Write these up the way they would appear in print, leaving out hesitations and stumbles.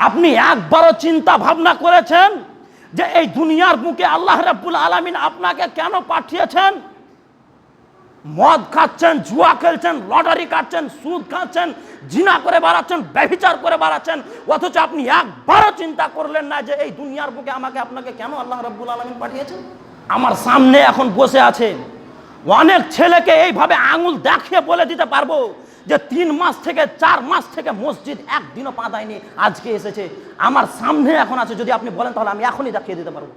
আপনি একবারও চিন্তা ভাবনা করেছেন যে এই দুনিয়ার বুকে আল্লাহ রাব্বুল আলামিন আপনাকে কেন পাঠিয়েছেন? মদ খাচ্ছেন, জুয়া খেলছেন, লটারি কাটছেন, সুদ খাচ্ছেন, জিনা করে বেড়াচ্ছেন, ব্যভিচার করে বেড়াচ্ছেন, অথচ আপনি একবারও চিন্তা করলেন না যে এই দুনিয়ার বুকে আপনাকে কেন আল্লাহ রাব্বুল আলামিন পাঠিয়েছেন? আমার সামনে এখন বসে আছে অনেক ছেলেকে এইভাবে আঙুল দেখিয়ে বলে দিতে পারবো যে 3 মাস থেকে 4 মাস থেকে মসজিদ একদিনও পা দেয়নি, আজকে এসেছে। আমার সামনে এখন আছে, যদি আপনি বলেন তাহলে আমি এখনই দেখিয়ে দিতে পারবো।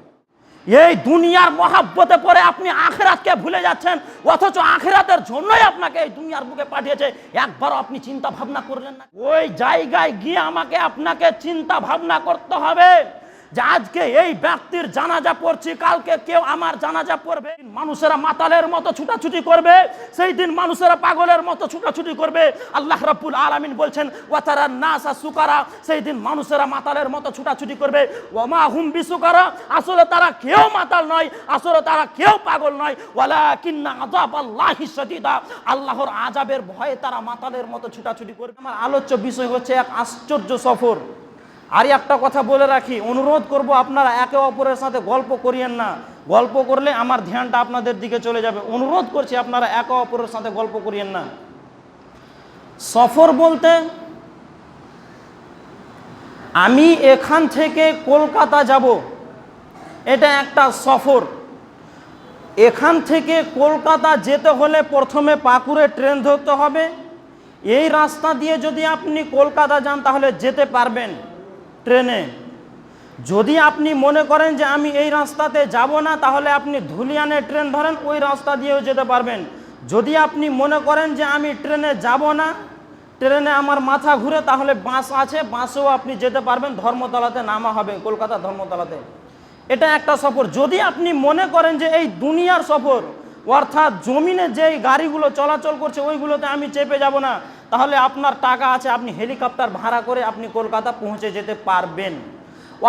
এই দুনিয়ার মহাব্বতে পড়ে আপনি আখিরাতকে ভুলে যাচ্ছেন, অথচ আখিরাতের জন্যই আপনাকে এই দুনিয়ার বুকে পাঠিয়েছে। একবারও আপনি চিন্তা ভাবনা করলেন না? ওই জায়গায় গিয়ে আপনাকে চিন্তা ভাবনা করতে হবে যে আজকে এই ব্যক্তির জানাজা পড়ছি, কালকে কেউ আমার জানাজা পড়বে। মানুষেরা মাতালের মতো ছুটাছুটি করবে, সেই দিন মানুষেরা পাগলের মতো ছুটাছুটি করবে। আল্লাহ রাব্বুল আলামিন বলছেন ওয়াতারান নাসা সুকারা, সেই দিন মানুষেরা মাতালের মতো ছুটাছুটি করবে। ওয়ামা হুম বিসুকারা, আসলে তারা কেউ মাতাল নয়, আসলে তারা কেউ পাগল নয়। ওয়ালাকিন্না আযাবাল্লাহি শাদীদা, আল্লাহর আযাবের ভয়ে তারা মাতালের মতো ছুটাছুটি করবে। আমার আলোচ্য বিষয় হচ্ছে এক আশ্চর্য সফর। আর একটা কথা বলে রাখি, অনুরোধ করব আপনারা একে অপরের সাথে গল্প করিয়েন না। গল্প করলে আমার ধ্যানটা আপনাদের দিকে চলে যাবে। অনুরোধ করছি আপনারা একে অপরের সাথে গল্প করিয়েন না। সফর বলতে আমি এখান থেকে কলকাতা যাব, এটা একটা সফর। এখান থেকে কলকাতা যেতে হলে প্রথমে পাকুড়ে ট্রেন ধরতে হবে। এই রাস্তা দিয়ে যদি আপনি কলকাতা যান তাহলে যেতে পারবেন ট্রেনে। যদি আপনি মনে করেন যে আমি এই রাস্তাতে যাব না, তাহলে আপনি ধুলিয়ানে ট্রেন ধরেন, ওই রাস্তা দিয়েও যেতে পারবেন। যদি আপনি মনে করেন যে আমি ট্রেনে যাব না, ট্রেনে আমার মাথা ঘুরে, তাহলে বাস আছে, বাসেও আপনি যেতে পারবেন। ধর্মতলাতে নামা হবে, কলকাতা ধর্মতলাতে। এটা একটা সফর। যদি আপনি মনে করেন যে এই দুনিয়ার সফর, অর্থাৎ জমিনে যেই গাড়িগুলো চলাচল করছে ওইগুলোতে আমি চেপে যাব না, তাহলে আপনার টাকা আছে, আপনি হেলিকপ্টার ভাড়া করে আপনি কলকাতা পৌঁছে যেতে পারবেন।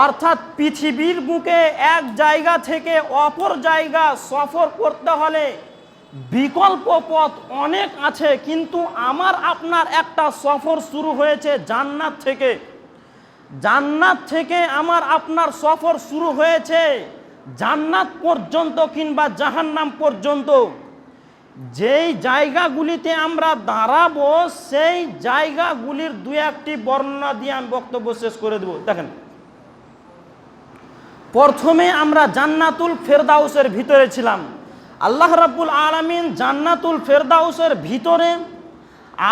অর্থাৎ পৃথিবীর বুকে এক জায়গা থেকে অপর জায়গা সফর করতে হলে বিকল্প পথ অনেক আছে, কিন্তু আমার আপনার একটা সফর শুরু হয়েছে জান্নাত থেকে। জান্নাত থেকে আমার আপনার সফর শুরু হয়েছে জান্নাত পর্যন্ত কিংবা জাহান্নাম পর্যন্ত। যেই জায়গাগুলিতে আমরা দাঁড়াবো সেই জায়গাগুলির 2-1টি বর্ণনা দিয়ে আমি বক্তব্য শেষ করে দেব। দেখেন, প্রথমে আমরা জান্নাতুল ফেরদাউসের ভিতরে ছিলাম। আল্লাহ রাব্বুল আলামিন জান্নাতুল ফেরদাউসের ভিতরে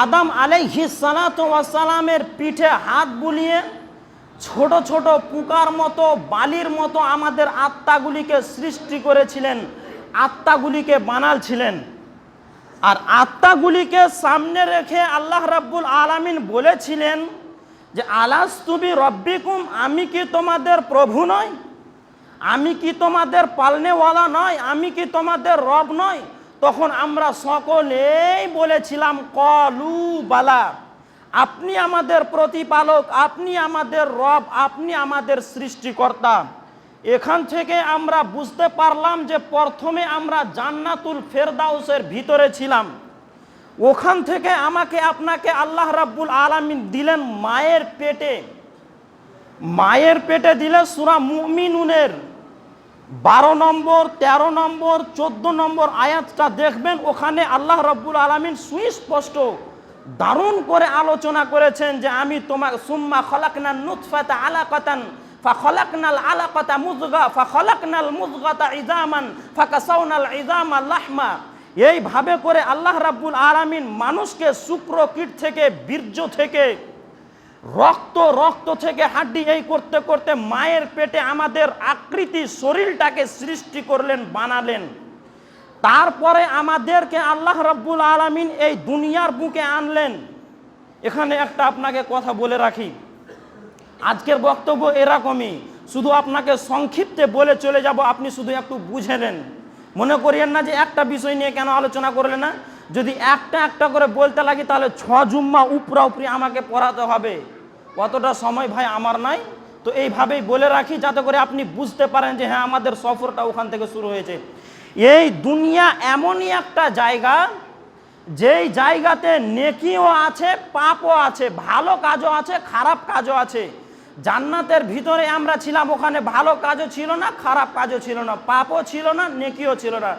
আদম আলাইহিস সালাতু ওয়াস সালামের পিঠে হাত বুলিয়ে ছোট ছোট পোকার মতো, বালির মতো আমাদের আত্মাগুলিকে সৃষ্টি করেছিলেন, আত্মাগুলিকে বানালছিলেন। আর আত্মাগুলিকে সামনে রেখে আল্লাহ রাব্বুল আলামিন বলেছিলেন যে আলাস্তু বিরব্বিকুম, আমি কি তোমাদের প্রভু নয়? আমি কি তোমাদের পালনেওয়ালা নয়? আমি কি তোমাদের রব নয়? তখন আমরা সকলেই বলেছিলাম কলু বালা, আপনি আমাদের প্রতিপালক, আপনি আমাদের রব, আপনি আমাদের সৃষ্টিকর্তা। এখান থেকে আমরা বুঝতে পারলাম যে প্রথমে আমরা জান্নাতুল ফেরদাউসের ভিতরে ছিলাম। ওখান থেকে আমাকে আপনাকে আল্লাহ রাব্বুল আলামিন দিলেন মায়ের পেটে। মায়ের পেটে দিলে সূরা মুমিনুনের 12 নম্বর, 13 নম্বর, 14 নম্বর আয়াতটা দেখবেন। ওখানে আল্লাহ রাব্বুল আলামিন সুস্পষ্ট দারুণ করে আলোচনা করেছেন যে আমি তোমাকে সুম্মা খলাকনান নুতফাতা আলাকাতান ফাখলাকনাল আলাকাতা মুযগা ফাখলাকনাল মুযগাতা ইজামান ফাকাসাউনাল ইজামা লাহমা। এইভাবে করে আল্লাহ রাব্বুল আলামিন মানুষকে শুক্রকীট থেকে, বীর্য থেকে, রক্ত থেকে হাড্ডি, এই করতে করতে মায়ের পেটে আমাদের আকৃতি শরীরটাকে সৃষ্টি করলেন, বানালেন। তারপরে আমাদেরকে আল্লাহ রাব্বুল আলামিন এই দুনিয়ার বুকে আনলেন। এখানে একটা আপনাকে কথা বলে রাখি, আজকের বক্তব্য এরকমই, শুধু আপনাকে সংক্ষিপ্তে বলে চলে যাব, আপনি শুধু একটু বুঝে নেন। মনে করিয়েন না যে একটা বিষয় নিয়ে কেন আলোচনা করলেন না। যদি একটা একটা করে বলতে লাগি তাহলে 6 জুম্মা উপরি আমাকে পড়াতে হবে, অতটা সময় ভাই আমার নাই। তো এইভাবেই বলে রাখি যাতে করে আপনি বুঝতে পারেন যে হ্যাঁ আমাদের সফরটা ওখান থেকে শুরু হয়েছে। এই দুনিয়া এমনই একটা জায়গা, যেই জায়গাতে নেকিও আছে, পাপও আছে, ভালো কাজও আছে, খারাপ কাজও আছে। জান্নাতের ভিতরে আমরা ছিলাম, ওখানে ভালো কাজও ছিল না, খারাপ কাজও ছিল না, পাপও ছিল না, নেকিও ছিল না।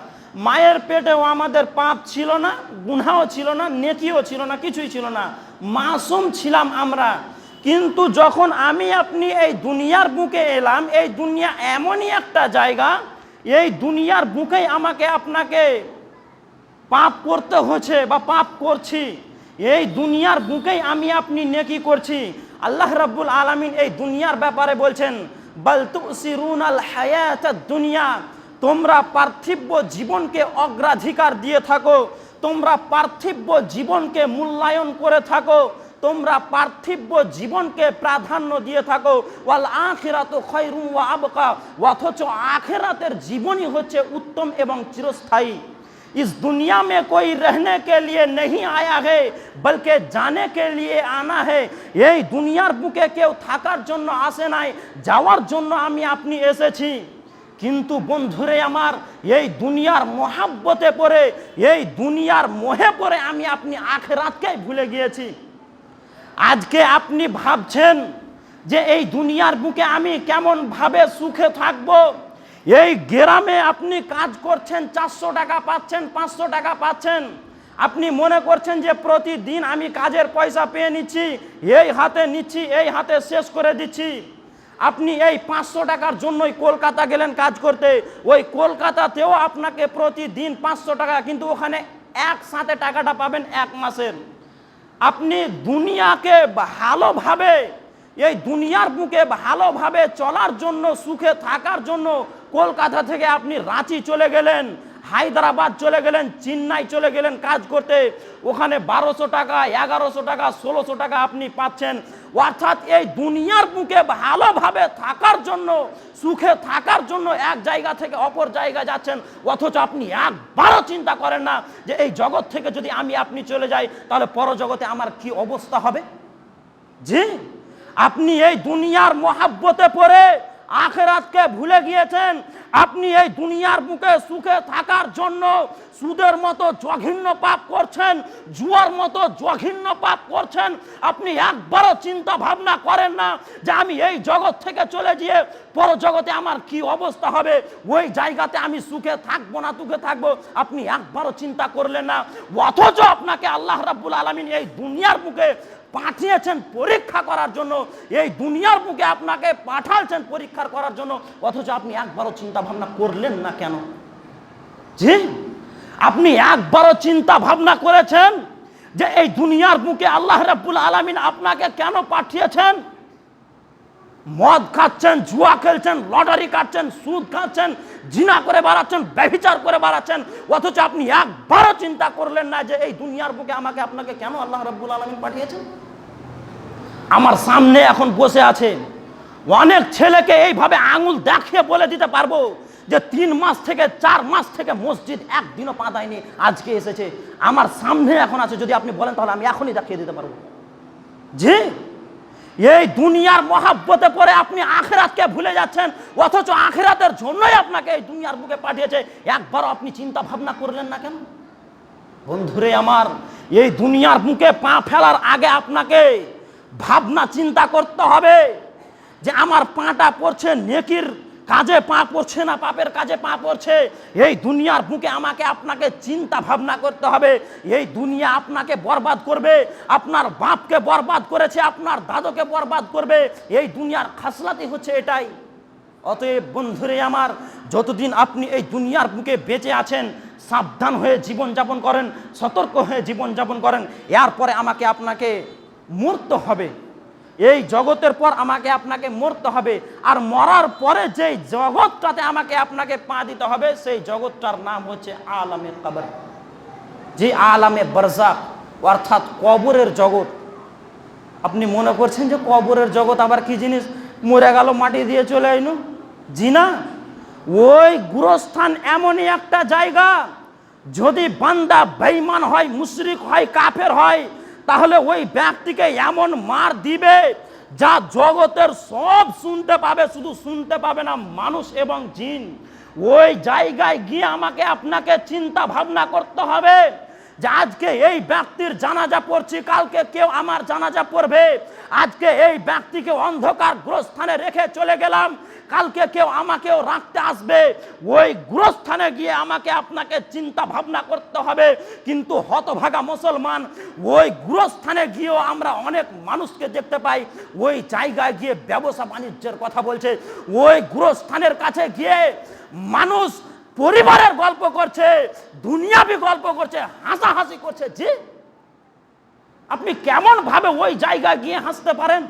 মায়ের পেটেও আমাদের পাপ ছিল না, গুনাহও ছিল না, নেকিও ছিল না, কিছুই ছিল না, মাসুম ছিলাম আমরা। কিন্তু যখন আমি আপনি এই দুনিয়ার বুকে এলাম, এই দুনিয়া এমনই একটা জায়গা, এই দুনিয়ার বুকেই আমাকে আপনাকে পাপ করতে হচ্ছে বা পাপ করছি। এই দুনিয়ার বুকেই আমি আপনি নেকি করছি। আল্লাহ রাব্বুল আলামিন এই দুনিয়ার ব্যাপারে বলছেন, বাল তুসিরুনাল হায়াতাদ দুনিয়া, তোমরা পার্থিব জীবনকে অগ্রাধিকার দিয়ে থাকো, তোমরা পার্থিব জীবনকে মূল্যায়ন করে থাকো, তোমরা পার্থিব জীবনকে প্রাধান্য দিয়ে থাকো। ওয়াল আখিরাতু খায়রুম ওয়া আবকা, অথচ আখিরাতের জীবনই হচ্ছে উত্তম এবং চিরস্থায়ী। इस दुनिया में कोई रहने के लिए नहीं आया है, बल्कि जाने के लिए आना है। এই দুনিয়ার বুকে কেউ থাকার জন্য আসে নাই, যাওয়ার জন্য আমি আপনি এসেছি। কিন্তু বন্ধুরে আমার, এই দুনিয়ার মহাব্বতে পড়ে, এই দুনিয়ার মোহে পড়ে আমি আপনি আখিরাতকেই ভুলে গিয়েছি। আজকে আপনি ভাবছেন যে এই দুনিয়ার বুকে আমি কেমন ভাবে সুখে থাকবো। এই গ্রামে আপনি কাজ করছেন, 400 টাকা পাচ্ছেন, 500 টাকা পাচ্ছেন, আপনি মনে করছেন যে প্রতিদিন আমি কাজের পয়সা পেয়ে নিচ্ছি, এই হাতে নিচ্ছি, এই হাতে শেষ করে দিচ্ছি। আপনি এই 500 টাকার জন্যই কলকাতা গেলেন কাজ করতে, ওই কলকাতাতেও আপনাকে প্রতিদিন 500 টাকা, কিন্তু ওখানে একসাথে টাকাটা পাবেন 1 মাসের। আপনি দুনিয়াকে ভালোভাবে, এই দুনিয়ার বুকে ভালোভাবে চলার জন্য, সুখে থাকার জন্য কলকাতা থেকে আপনি রাঁচি চলে গেলেন, হায়দ্রাবাদ চলে গেলেন, চেন্নাই চলে গেলেন কাজ করতে, ওখানে 1200 টাকা, 1100 টাকা, 1600 টাকা আপনি পাচ্ছেন। অর্থাৎ এই দুনিয়ার বুকে ভালোভাবে থাকার জন্য, সুখে থাকার জন্য এক জায়গা থেকে অপর জায়গায় যাচ্ছেন, অথচ আপনি একবারও চিন্তা করেন না যে এই জগৎ থেকে যদি আমি আপনি চলে যাই তাহলে পরজগতে আমার কি অবস্থা হবে। জি, আপনি এই দুনিয়ার মহাব্বতে পড়ে আখিরাতকে ভুলে গিয়েছেন। আপনি এই দুনিয়ার বুকে সুখে থাকার জন্য সুদের মতো জঘন্য পাপ করছেন, জুয়ার মতো জঘন্য পাপ করছেন। আপনি একবারও চিন্তা ভাবনা করেন না যে আমি এই জগৎ থেকে চলে গিয়ে পরজগতে আমার কি অবস্থা হবে, ওই জায়গাতে আমি সুখে থাকবো না সুখে থাকবো, আপনি একবারও চিন্তা করলেন না। অথচ আপনাকে আল্লাহ রাব্বুল আলামিন এই দুনিয়ার বুকে পাঠিয়েছেন পরীক্ষা করার জন্য, এই দুনিয়ার বুকে আপনাকে পাঠালছেন পরীক্ষা করার জন্য, অথচ আপনি একবারও চিন্তা ভাবনা করলেন না কেন? জি, আপনি একবারও চিন্তা ভাবনা করেছেন যে এই দুনিয়ার বুকে আল্লাহ রাব্বুল আলামিন আপনাকে কেন পাঠিয়েছেন? মদ খাচ্ছেন, জুয়া খেলছেন, লটারি কাটছেন, সুদ খাচ্ছেন, জিনা করে বেড়াচ্ছেন, ব্যভিচার করে বেড়াচ্ছেন, অথচ আপনি একবারও চিন্তা করলেন না যে এই দুনিয়ার বুকে আমাকে আপনাকে কেন আল্লাহ রাব্বুল আলামিন পাঠিয়েছেন। আমার সামনে এখন বসে আছে অনেক ছেলেকে এইভাবে আঙুল দেখিয়ে বলে দিতে পারবো যে 3 মাস থেকে 4 মাস থেকে মসজিদ একদিনও পা দেয়নি, আজকে এসেছে। আমার সামনে এখন আছে, যদি আপনি বলেন তাহলে আমি এখনই দেখিয়ে দিতে পারবো। জি, এই দুনিয়ার মহাব্বতে পড়ে আপনি আখিরাতকে ভুলে যাচ্ছেন, অথচ আখিরাতের জন্যই আপনাকে এই দুনিয়ার বুকে পাঠিয়েছে। একবারও আপনি চিন্তা ভাবনা করলেন না কেন? বন্ধুরে আমার, এই দুনিয়ার বুকে পা ফেলার আগে আপনাকে ভাবনা চিন্তা করতে হবে যে আমার পাটা পড়ছে নেকির কাজে, পা পড়ছে না পাপের কাজে পা পড়ছে। এই দুনিয়ার বুকে আমাকে আপনাকে চিন্তা ভাবনা করতে হবে। এই দুনিয়া আপনাকে বরবাদ করবে, আপনার বাপকে বরবাদ করেছে, আপনার দাদুকে বরবাদ করবে। এই দুনিয়ার খাসলাতই হচ্ছে এটাই। অতএব বন্ধুরে আমার, যতদিন আপনি এই দুনিয়ার বুকে বেঁচে আছেন, সাবধান হয়ে জীবনযাপন করেন, সতর্ক হয়ে জীবনযাপন করেন। এরপরে আমাকে আপনাকে মরতে হবে, এই জগতের পর আমাকে আপনাকে মরতে হবে। আর মরার পরে যেই জগৎটাতে আমাকে আপনাকে পা দিতে হবে, সেই জগৎটার নাম হচ্ছে আলামে কবর, যে আলামে বারজাখ, অর্থাৎ কবরের জগৎ। আপনি মনে করছেন যে কবরের জগৎ আবার কি জিনিস, মরে গেল মাটি দিয়ে চলে আইনু? জি না, ওই গুরস্থান এমনই একটা জায়গা, যদি বান্দা বেঈমান হয়, মুশরিক হয়, কাফের হয়, তাহলে ওই ব্যক্তিকে এমন মার দিবে যা জগতের সব শুনতে পাবে, শুধু শুনতে পাবে না মানুষ এবং জিন। ওই জায়গায় গিয়ে আমাকে আপনাকে চিন্তা ভাবনা করতে হবে যে আজকে এই ব্যক্তির জানাজা পড়ছি, কালকে কেউ আমার জানাজা পড়বে। আজকে এই ব্যক্তিকে অন্ধকার গোরস্থানে রেখে চলে গেলাম, কালকে কেউ আমাকেও রাখতে আসবে। ওই গোরস্থানে গিয়ে আমাকে আপনাকে চিন্তা ভাবনা করতে হবে। কিন্তু হতভাগা মুসলমান, ওই গোরস্থানে গিয়েও আমরা অনেক মানুষকে দেখতে পাই ওই জায়গায় গিয়ে ব্যবসা বাণিজ্যের কথা বলছে। ওই গোরস্থানের কাছে গিয়ে মানুষ পরিবারের গল্প করছে, দুনিয়াবি গল্প করছে, হাসাহাসি করছে। জি, আপনি কেমন ভাবে ওই জায়গায় গিয়ে হাসতে পারেন?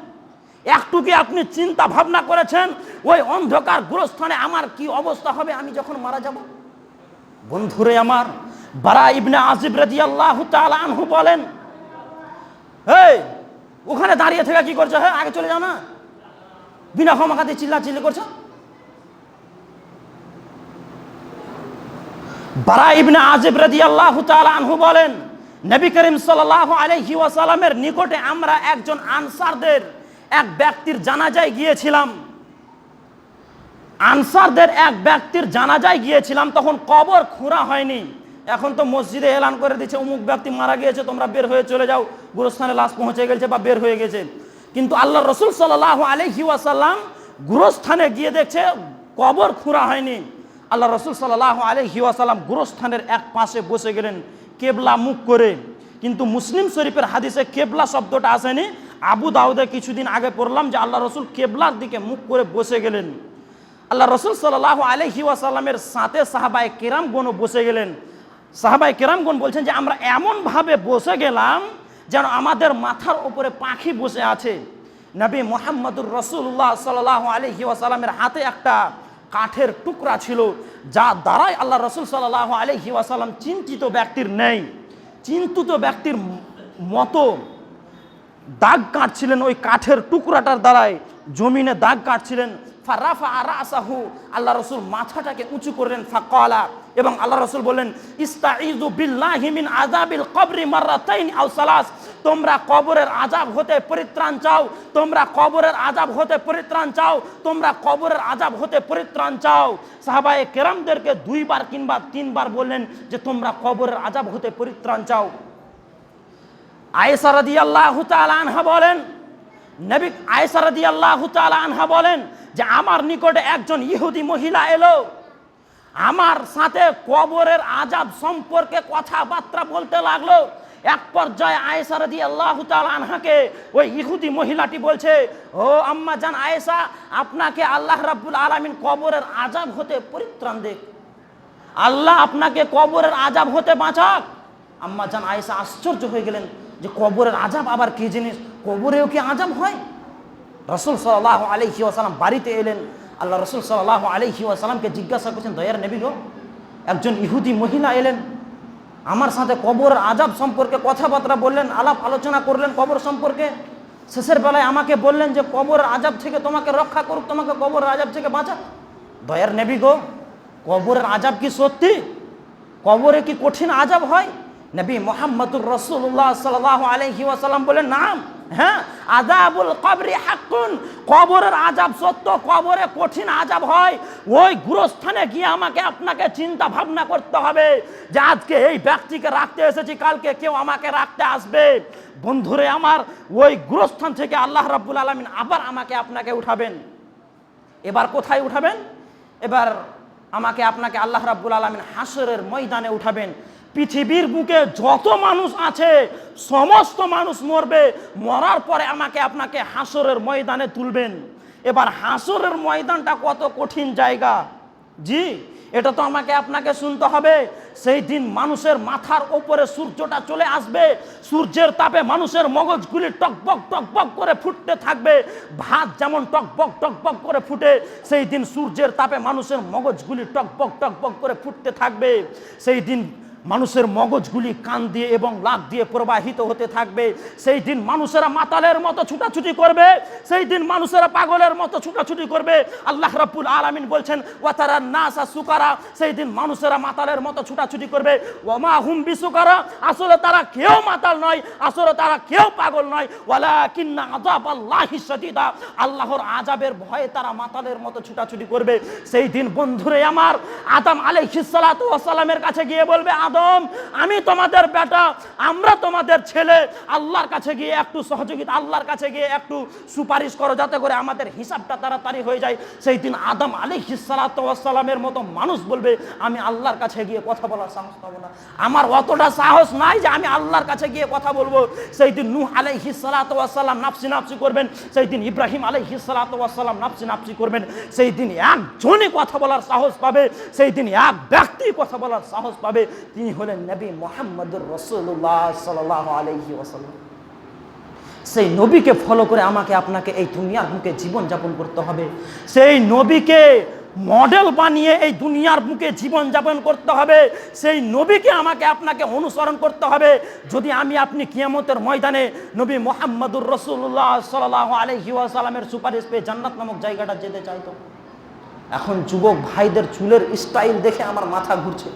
একটু কি আপনি চিন্তা ভাবনা করেছেন ওই অন্ধকার গোরস্থানে আমার কি অবস্থা হবে আমি যখন মারা যাব? বন্ধুরে আমার, বারা ইবনে আজিব রাদিয়াল্লাহু তাআলা আনহু বলেন, এই ওখানে দাঁড়িয়ে থেকে কি করছো? হ্যাঁ, আগে চলে যাও না, বিনা ক্ষমাকাতে চিল্লাচিল্লি করছো। বারা ইবনে আজিব রাদিয়াল্লাহু তাআলা আনহু বলেন, নবী করিম সাল্লাল্লাহু আলাইহি ওয়াসাল্লামের নিকটে আমরা একজন আনসারদের এক ব্যক্তির জানাজায় গিয়েছিলাম। আনসারদের এক ব্যক্তির জানাজায় গিয়েছিলাম, তখন কবর খোঁড়া হয়নি। এখন তো মসজিদে এলান করে দিচ্ছে অমুক ব্যক্তি মারা গিয়েছে, তোমরা বের হয়ে চলে যাও, গোরস্থানে লাশ পৌঁছে গেছে বা বের হয়ে গেছে। কিন্তু আল্লাহ রসুল সাল্লাল্লাহু আলাইহি ওয়াসাল্লাম গোরস্থানে গিয়ে দেখছে কবর খোঁড়া হয়নি। আল্লাহ রসুল সাল্লাল্লাহু আলাইহি ওয়াসাল্লাম গোরস্থানের এক পাশে বসে গেলেন কেবলা মুখ করে। কিন্তু মুসলিম শরীফের হাদিসে কেবলা শব্দটা আসেনি। আবু দাউদে কিছুদিন আগে পড়লাম যে আল্লাহ রসুল কেবলার দিকে মুখ করে বসে গেলেন। আল্লাহ রসুল সাল্লাল্লাহু আলাইহি ওয়াসাল্লামের সাথে সাহাবায়ে কেরামগণও বসে গেলেন। সাহাবায়ে কেরামগণ বলছেন যে আমরা এমনভাবে বসে গেলাম যেন আমাদের মাথার উপরে পাখি বসে আছে। নবী মুহাম্মদুর রাসূলুল্লাহ সাল্লাল্লাহু আলাইহি ওয়াসাল্লামের হাতে একটা কাঠের টুকরা ছিল, যা দ্বারাই আল্লাহ রসুল সাল্লাল্লাহু আলাইহি ওয়াসাল্লাম চিন্তিত ব্যক্তির নেই, চিন্তিত ব্যক্তির মতো দাগ কাটছিলেন। ওই কাঠের টুকরাটার দ্বারাই জমিনে দাগ কাটছিলেন। ফারাফা রাসাহু, আল্লাহ রসুল মাথাটাকে উঁচু করলেন। ফাকালা, এবং আল্লাহ রসুল বললেন, ইস্তাইযু বিল্লাহি মিন আযাবিল কবরি মাররাতাইন আও সালাস, তোমরা কবরের আযাব হতে পরিত্রাণ চাও, তোমরা কবরের আযাব হতে পরিত্রাণ চাও, তোমরা কবরের আযাব হতে পরিত্রাণ চাও। সাহাবায়ে কেরামদেরকে 2 বার কিংবা 3 বার বললেন যে তোমরা কবরের আযাব হতে পরিত্রাণ চাও। আয়েশা রাদিয়াল্লাহু তাআলা আনহা বলেন, নবী আয়েশা রাদিয়াল্লাহু তাআলা আনহা বলেন যে আমার নিকটে একজন ইহুদি মহিলা এলো, আমার সাথে কবরের আযাব সম্পর্কে কথাবার্তা বলতে লাগলো। এক পর্যায়ে আয়েশা রাদিয়াল্লাহু তাআলা আনহাকে ওই ইহুদি মহিলাটি বলছে, ও আম্মা জান আয়েশা, আপনাকে আল্লাহ রাব্বুল আলামিন কবরের আযাব হতে পরিত্রাণ দেখ, আল্লাহ আপনাকে কবরের আযাব হতে বাঁচাক। আম্মা জান আয়েশা আশ্চর্য হয়ে গেলেন যে কবরের আযাব আবার কি জিনিস, কবরেও কি আযাব হয়? রাসূল সাল্লাল্লাহু আলাইহি ওয়াসাল্লাম বাড়িতে এলেন। আল্লাহ রাসূল সাল্লাল্লাহু আলাইহি ওয়াসাল্লামকে জিজ্ঞাসা করছেন, দয়ার নবী গো, একজন ইহুদি মহিলা এলেন, আমার সাথে কবরের আযাব সম্পর্কে কথাবার্তা বললেন, আলাপ আলোচনা করলেন কবর সম্পর্কে। শেষের বেলায় আমাকে বললেন যে কবরের আযাব থেকে তোমাকে রক্ষা করুক, তোমাকে কবরের আযাব থেকে বাঁচাক। দয়ার নবী গো, কবরের আযাব কি সত্যি? কবরে কি কঠিন আযাব হয়? নবী মুহাম্মদুর রাসূলুল্লাহ সাল্লাল্লাহু আলাইহি ওয়াসাল্লাম বলেন, নাম, হ্যাঁ, আযাবুল কবরি হাক্কুন, কবরের আযাব সত্য, কবরে কঠিন আযাব হয়। ওই গোরস্থানে গিয়ে আমাকে আপনাকে চিন্তা ভাবনা করতে হবে যে আজকে এই ব্যক্তিকে রাখতে এসেছি, কালকে কেউ আমাকে রাখতে আসবে। বন্ধুরে আমার, ওই গোরস্থান থেকে আল্লাহ রাব্বুল আলামিন আবার আমাকে আপনাকে উঠাবেন। এবার কোথায় উঠাবেন? এবার আমাকে আপনাকে আল্লাহ রাব্বুল আলামিন হাসরের ময়দানে উঠাবেন। পৃথিবীর বুকে যত মানুষ আছে সমস্ত মানুষ মরবে, মরার পরে আমাকে আপনাকে হাসরের ময়দানে তুলবেন। এবার হাসরের ময়দানটা কত কঠিন জায়গা, জি, এটা তো আমাকে আপনাকে শুনতে হবে। সেই দিন মানুষের মাথার ওপরে সূর্যটা চলে আসবে, সূর্যের তাপে মানুষের মগজগুলি টকবক টকবক করে ফুটতে থাকবে। ভাত যেমন টকবক টকবক করে ফুটে, সেই দিন সূর্যের তাপে মানুষের মগজগুলি টকবক টকবক করে ফুটতে থাকবে। সেই দিন মানুষের মগজগুলি কান দিয়ে এবং লাক দিয়ে প্রবাহিত হতে থাকবে। সেই দিন মানুষেরা মাতালের মতো ছুটাছুটি করবে, সেই দিন মানুষেরা পাগলের মতো ছুটাছুটি করবে। আল্লাহ রাব্বুল আলামিন বলছেন, ওয়াতারান নাসা সুকারা, সেই দিন মানুষেরা মাতালের মতো ছুটাছুটি করবে। ওয়ামা হুম বিসুকারা, আসলে তারা কেউ মাতাল নয়, আসলে তারা কেউ পাগল নয়। ওয়ালাকিন্না আযাবাল্লাহি শাদীদা, আল্লাহর আযাবের ভয়ে তারা মাতালের মতো ছুটাছুটি করবে। সেই দিন বন্ধুরে আমার, আদম আলাইহিস সালাতু ওয়াস সালামের কাছে গিয়ে বলবে, আদম আদম, আমি তোমাদের বেটা, আমরা তোমাদের ছেলে, আল্লাহর কাছে গিয়ে একটু সহযোগিতা, আল্লাহর কাছে গিয়ে একটু সুপারিশ করো যাতে করে আমাদের হিসাবটা তাড়াতাড়ি হয়ে যায়। সেই দিন আদম আলাইহিস সালাতু ওয়াস সালামের মতো মানুষ বলবে আমি আল্লাহর কাছে গিয়ে কথা বলার সাহস পাবো না, আমার অতটা সাহস নাই যে আমি আল্লাহর কাছে গিয়ে কথা বলবো। সেই দিন নূহ আলাইহিস সালাতু ওয়াস সালাম নাফসি নাফসি করবেন, সেই দিন ইব্রাহিম আলাইহিস সালাতু ওয়াস সালাম নাফসি নাফসি করবেন। সেই দিন একজনই কথা বলার সাহস পাবে, সেই দিন এক ব্যক্তি কথা বলার সাহস পাবে, তিনি হলেন নবী মুহাম্মদুর রাসূলুল্লাহ সাল্লাল্লাহু আলাইহি ওয়াসাল্লাম। সেই নবীকে ফলো করে আমাকে আপনাকে এই দুনিয়ার বুকে জীবনযাপন করতে হবে, সেই নবীকে মডেল বানিয়ে এই দুনিয়ার বুকে জীবনযাপন করতে হবে, সেই নবীকে আমাকে আপনাকে অনুসরণ করতে হবে। যদি আমি আপনি কিয়ামতের ময়দানে নবী মুহাম্মদুর রাসূলুল্লাহ সাল্লাল্লাহু আলাইহি ওয়াসাল্লামের সুপারিশ পেয়ে জান্নাত নামক জায়গাটা যেতে চাইতো। এখন যুবক ভাইদের চুলের স্টাইল দেখে আমার মাথা ঘুরছে।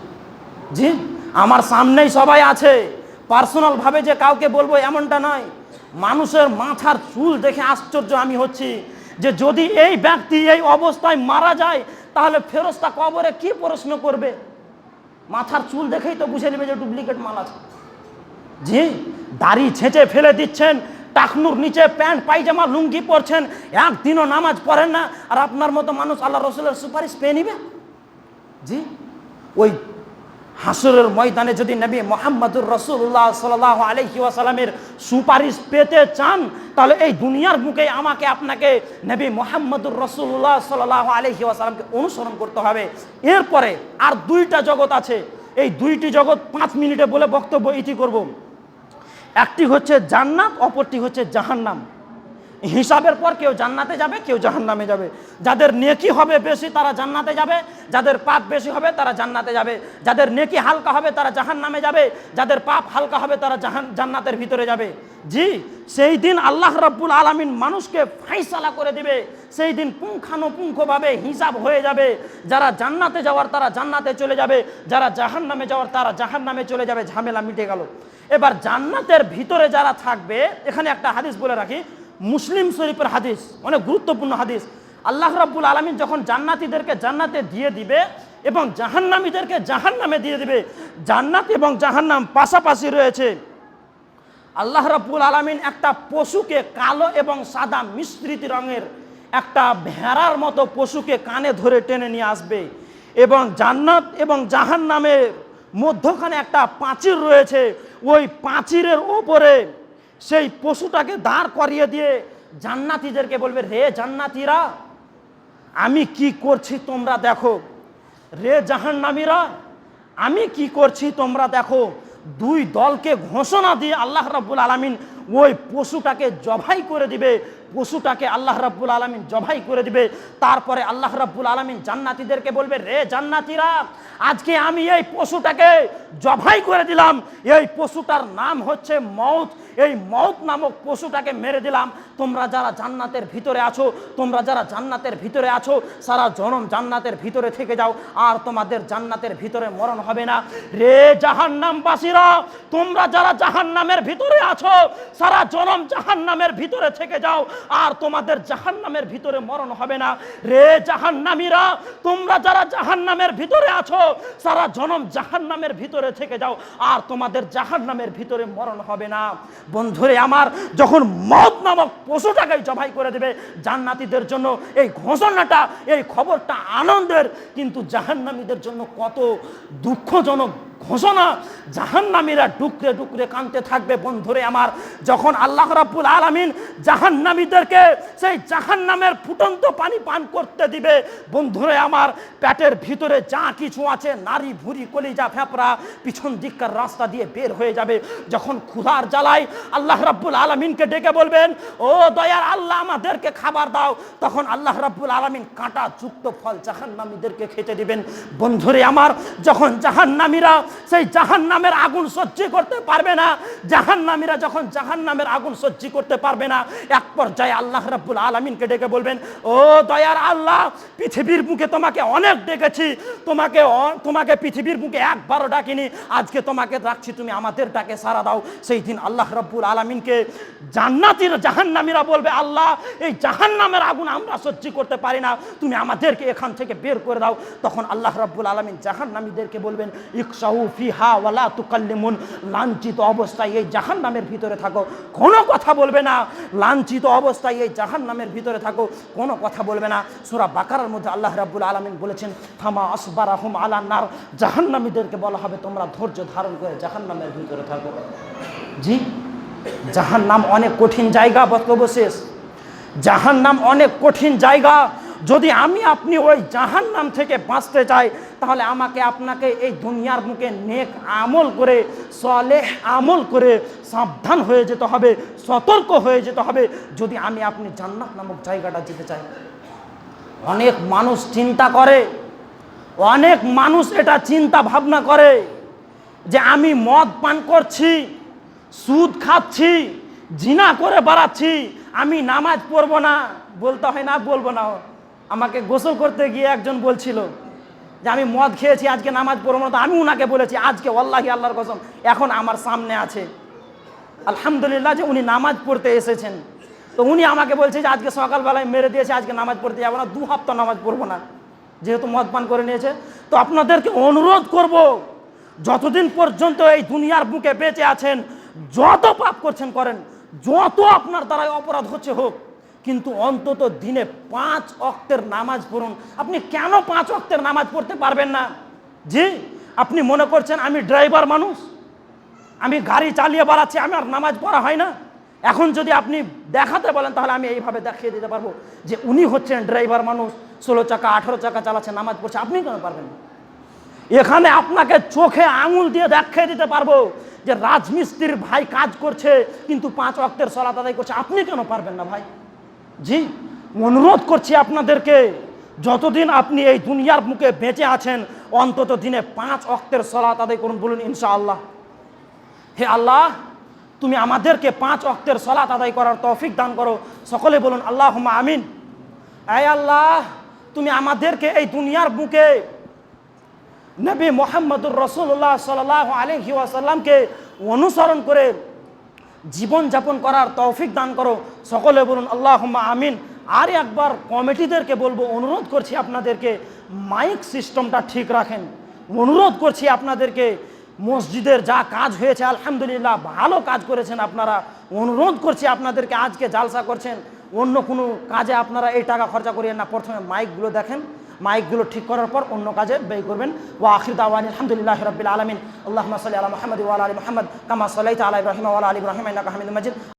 জি, আমার সামনেই সবাই আছে, পার্সোনাল ভাবে যে কাউকে বলবো এমনটা নয়, মানুষের মাথার চুল দেখে আশ্চর্য আমি হচ্ছি যে যদি এই ব্যক্তি এই অবস্থায় মারা যায় তাহলে ফেরেশতা কবরে কি প্রশ্ন করবে? মাথার চুল দেখেই তো বুঝে নেবে যে ডুপ্লিকেট মাল আছে। জি, দাড়ি ছেঁচে ফেলে দিচ্ছেন, টাকনুর নিচে প্যান্ট পায়জামা লুঙ্গি পরছেন, একদিনও নামাজ পড়েন না, আর আপনার মতো মানুষ আল্লাহ রসুলের সুপারিশ পেয়ে নিবে? জি, ওই হাসরের ময়দানে যদি নবী মুহাম্মদুর রাসূলুল্লাহ সাল্লাল্লাহু আলাইহি ওয়াসাল্লামের সুপারিশ পেতে চান তাহলে এই দুনিয়ার বুকে আমাকে আপনাকে নবী মুহাম্মদুর রাসূলুল্লাহ সাল্লাল্লাহু আলাইহি ওয়াসাল্লামকে অনুসরণ করতে হবে। এরপরে আর দুইটা জগৎ আছে, এই দুইটি জগৎ 5 মিনিটে বলে বক্তব্য ইতি করব। একটি হচ্ছে জান্নাত, অপরটি হচ্ছে জাহান্নাম। হিসাবের পর কেউ জান্নাতে যাবে, কেউ জাহান্নামে যাবে। যাদের নেকি হবে বেশি তারা জান্নাতে যাবে, যাদের পাপ বেশি হবে তারা জান্নাতে যাবে। যাদের নেকি হালকা হবে তারা জাহান্নামে যাবে, যাদের পাপ হালকা হবে তারা জান্নাতের ভিতরে যাবে। জি, সেই দিন আল্লাহ রাব্বুল আলামিন মানুষকে ফায়সালা করে দিবে, সেই দিন পুঙ্খানুপুঙ্খভাবে হিসাব হয়ে যাবে। যারা জান্নাতে যাওয়ার তারা জান্নাতে চলে যাবে, যারা জাহান্নামে যাওয়ার তারা জাহান্নামে চলে যাবে। ঝামেলা মিটে গেল। এবার জান্নাতের ভিতরে যারা থাকবে, এখানে একটা হাদিস বলে রাখি, মুসলিম শরীফের হাদিস, অনেক গুরুত্বপূর্ণ হাদিস। আল্লাহ রাব্বুল আলামিন যখন জান্নাতীদেরকে জান্নাতে দিয়ে দিবে এবং জাহান্নামীদেরকে জাহান্নামে দিয়ে দিবে, জান্নাত এবং জাহান্নাম পাশাপাশি রয়েছে। আল্লাহ রাব্বুল আলামিন একটা পশুকে, কালো এবং সাদা মিশ্রিত রঙের একটা ভেড়ার মতো পশুকে কানে ধরে টেনে নিয়ে আসবে এবং জান্নাত এবং জাহান্নামের মধ্যখানে একটা প্রাচীর রয়েছে, ওই প্রাচীরের ওপরে সেই পশুটাকে দাঁড় করিয়ে দিয়ে জান্নাতীদেরকে বলবে, রে জান্নাতীরা আমি কি করছি তোমরা দেখো, রে জাহান্নামীরা আমি কি করছি তোমরা দেখো। দুই দলকে ঘোষণা দিয়ে আল্লাহ রাব্বুল আলামিন ওই পশুটাকে জবাই করে দিবে, পশুটাকে আল্লাহ রাব্বুল আলামিন জবাই করে দিবে। তারপরে আল্লাহ রাব্বুল আলামিন জান্নাতীদেরকে বলবে, রে জান্নাতীরা আজকে আমি এই পশুটাকে জবাই করে দিলাম, এই পশুটার নাম হচ্ছে মউত, এই মউত নামক পশুটাকে মেরে দিলাম। তোমরা যারা জান্নাতের ভিতরে আছো, তোমরা যারা জান্নাতের ভিতরে আছো সারা জনম জান্নাতের ভিতরে থেকে যাও, আর তোমাদের জান্নাতের ভিতরে মরণ হবে না। রে জাহান্নামবাসীরা তোমরা যারা জাহান্নামের ভিতরে আছো সারা জনম জাহান্নামের ভিতরে থেকে যাও, আর তোমাদের জাহান্নামের ভিতরে মরণ হবে না। রে জাহান্নামীরা তোমরা যারা জাহান্নামের ভিতরে আছো সারা জনম জাহান্নামের ভিতরে থেকে যাও, আর তোমাদের জাহান্নামের ভিতরে মরণ হবে না। বন্ধুরে আমার, যখন মওত নামক পশুটাকে জবাই করে দেবে জান্নাতীদের জন্য এই ঘোষণাটা, এই খবরটা আনন্দের, কিন্তু জাহান্নামীদের জন্য কত দুঃখজনক ঘোষণা। জাহান্নামীরা ডুকরে ডুকরে কাঁদতে থাকবে। বন্ধুরে আমার, যখন আল্লাহ রাব্বুল আলামিন জাহান্নামীদেরকে সেই জাহান্নামের ফুটন্ত পানি পান করতে দিবে, বন্ধুরে আমার পেটের ভিতরে যা কিছু আছে নারী ভুঁড়ি কলিজা ফেপড়া পিছন দিককার রাস্তা দিয়ে বের হয়ে যাবে। যখন ক্ষুধার জ্বালায় আল্লাহ রাব্বুল আলামিনকে ডেকে বলবেন, ও দয়ার আল্লাহ আমাদেরকে খাবার দাও, তখন আল্লাহ রাব্বুল আলামিন কাঁটা যুক্ত ফল জাহান্নামীদেরকে খেতে দিবেন। বন্ধুরে আমার, যখন জাহান্নামীরা সেই জাহান্নামের আগুন সহ্য করতে পারবে না, জাহান্নামীরা যখন জাহান্নামের আগুন সহ্য করতে পারবে না, এক পর্যায়ে আল্লাহ রাব্বুল আলামিনকে ডেকে বলবেন, ও দয়ার আল্লাহ পৃথিবীর বুকে তোমাকে অনেক ডেকেছি, তোমাকে পৃথিবীর বুকে একবারও ডাকিনি, আজকে তোমাকে ডাকছি, তুমি আমাদের ডাকে সাড়া দাও। সেই দিন আল্লাহ রাব্বুল আলামিনকে জান্নাতীরা জাহান্নামীরা বলবে, আল্লাহ এই জাহান্নামের আগুন আমরা সহ্য করতে পারি না, তুমি আমাদেরকে এখান থেকে বের করে দাও। তখন আল্লাহ রাব্বুল আলামিন জাহান্নামীদেরকে বলবেন, ইকশাউ ফিহা ওয়ালা তুকাল্লিমুন, লাঞ্ছিত অবস্থায় এই জাহান্নামের ভিতরে থাকো, কোনো কথা বলবে না। লাঞ্ছিত অবস্থায় এই জাহান্নামের ভিতরে থাকো, কোনো কথা বলবে না। সূরা বাকারার মধ্যে আল্লাহ রাব্বুল আলামিন বলেছেন ফামা আসবারাহুম আলান নার, জাহান্নামীদেরকে বলা হবে তোমরা ধৈর্য ধারণ করে জাহান্নামের ভিতরে থাকো। জি, জাহান্নাম অনেক কঠিন জায়গা বক্তব্যশেষ। জাহান্নাম অনেক কঠিন জায়গা। যদি আমি আপনি ওই জাহান্নাম থেকে বাঁচতে চাই, তাহলে আমাকে আপনাকে এই দুনিয়ার মুখে নেক আমল করে, সলেহ আমল করে সাবধান হয়ে যেতে হবে, সতর্ক হয়ে যেতে হবে, যদি আমি আপনি জান্নাত নামক জায়গাটা যেতে চাই। অনেক মানুষ চিন্তা করে, অনেক মানুষ এটা চিন্তা ভাবনা করে যে আমি মদ পান করছি, সুদ খাচ্ছি, জিনা করে বেড়াচ্ছি, আমি নামাজ পড়বো না। বলতে হয় না, বলবো না। আমাকে গোসল করতে গিয়ে একজন বলছিল যে আমি মদ খেয়েছি, আজকে নামাজ পড়বো না। তো আমি উনাকে বলেছি আজকে ওয়াল্লাহি আল্লাহর কসম, এখন আমার সামনে আছে আলহামদুলিল্লাহ যে উনি নামাজ পড়তে এসেছেন। তো উনি আমাকে বলছে যে আজকে সকালবেলায় মেরে দিয়েছে, আজকে নামাজ পড়তে যাবো না, 2 সপ্তাহ নামাজ পড়বো না, যেহেতু মদ পান করে নিয়েছে। তো আপনাদেরকে অনুরোধ করব, যতদিন পর্যন্ত এই দুনিয়ার বুকে বেঁচে আছেন, যত পাপ করছেন করেন, যত আপনার দ্বারাই অপরাধ হচ্ছে হোক, কিন্তু অন্তত দিনে 5 ওয়াক্তের নামাজ পড়ুন। আপনি কেন 5 ওয়াক্তের নামাজ পড়তে পারবেন না? জি, আপনি মনে করছেন আমি ড্রাইভার মানুষ, আমি গাড়ি চালিয়ে বেড়াচ্ছি, আমার নামাজ পড়া হয় না। এখন যদি আপনি দেখাতে বলেন, তাহলে আমি এইভাবে দেখিয়ে দিতে পারবো যে উনি হচ্ছেন ড্রাইভার মানুষ, 16 চাকা 18 চাকা চালাচ্ছে, নামাজ পড়ছে। আপনি কেন পারবেন না? এখানে আপনাকে চোখে আঙুল দিয়ে দেখিয়ে দিতে পারবো যে রাজমিস্ত্রির ভাই কাজ করছে, কিন্তু 5 ওয়াক্তের সালাত আদায় করছে। আপনি কেন পারবেন না ভাই? জি, অনুরোধ করছি আপনাদেরকে, যতদিন আপনি এই দুনিয়ার মুখে বেঁচে আছেন, অন্তত দিনে 5 ওয়াক্তের সালাত আদায় করুন। বলুন ইনশাআল্লাহ। হে আল্লাহ, তুমি আমাদেরকে 5 ওয়াক্তের সালাত আদায় করার তৌফিক দান করো। সকলে বলুন আল্লাহুম্মা আমিন। আয় আল্লাহ, তুমি আমাদেরকে এই দুনিয়ার বুকে নবী মুহাম্মদুর রাসূলুল্লাহ সাল্লাল্লাহু আলাইহি ওয়াসাল্লামকে অনুসরণ করে জীবনযাপন করার তৌফিক দান করো। সকলে বলুন আল্লাহুম্মা আমিন। আর একবার কমিটিদেরকে বলবো, অনুরোধ করছি আপনাদেরকে মাইক সিস্টেমটা ঠিক রাখেন। অনুরোধ করছি আপনাদেরকে, মসজিদের যা কাজ হয়েছে আলহামদুলিল্লাহ ভালো কাজ করেছেন আপনারা। অনুরোধ করছি আপনাদেরকে, আজকে জালসা করছেন, অন্য কোনো কাজে আপনারা এই টাকা খরচা করিয়েন না। প্রথমে মাইকগুলো দেখেন, মাইকগুলো ঠিক করার পর অন্য কাজে ব্যয় করবেন। ওয়া আখির দাওয়ানি আলহামদুলিল্লাহি রাব্বিল আলামিন। আল্লাহুম্মা সাল্লি আলা মুহাম্মাদ ওয়া আলা আলি মুহাম্মাদ কামা সাল্লাইতা আলা ইব্রাহিম ওয়া আলা আলি ইব্রাহিম ইন্নাকা হামিদুম মাজিদ।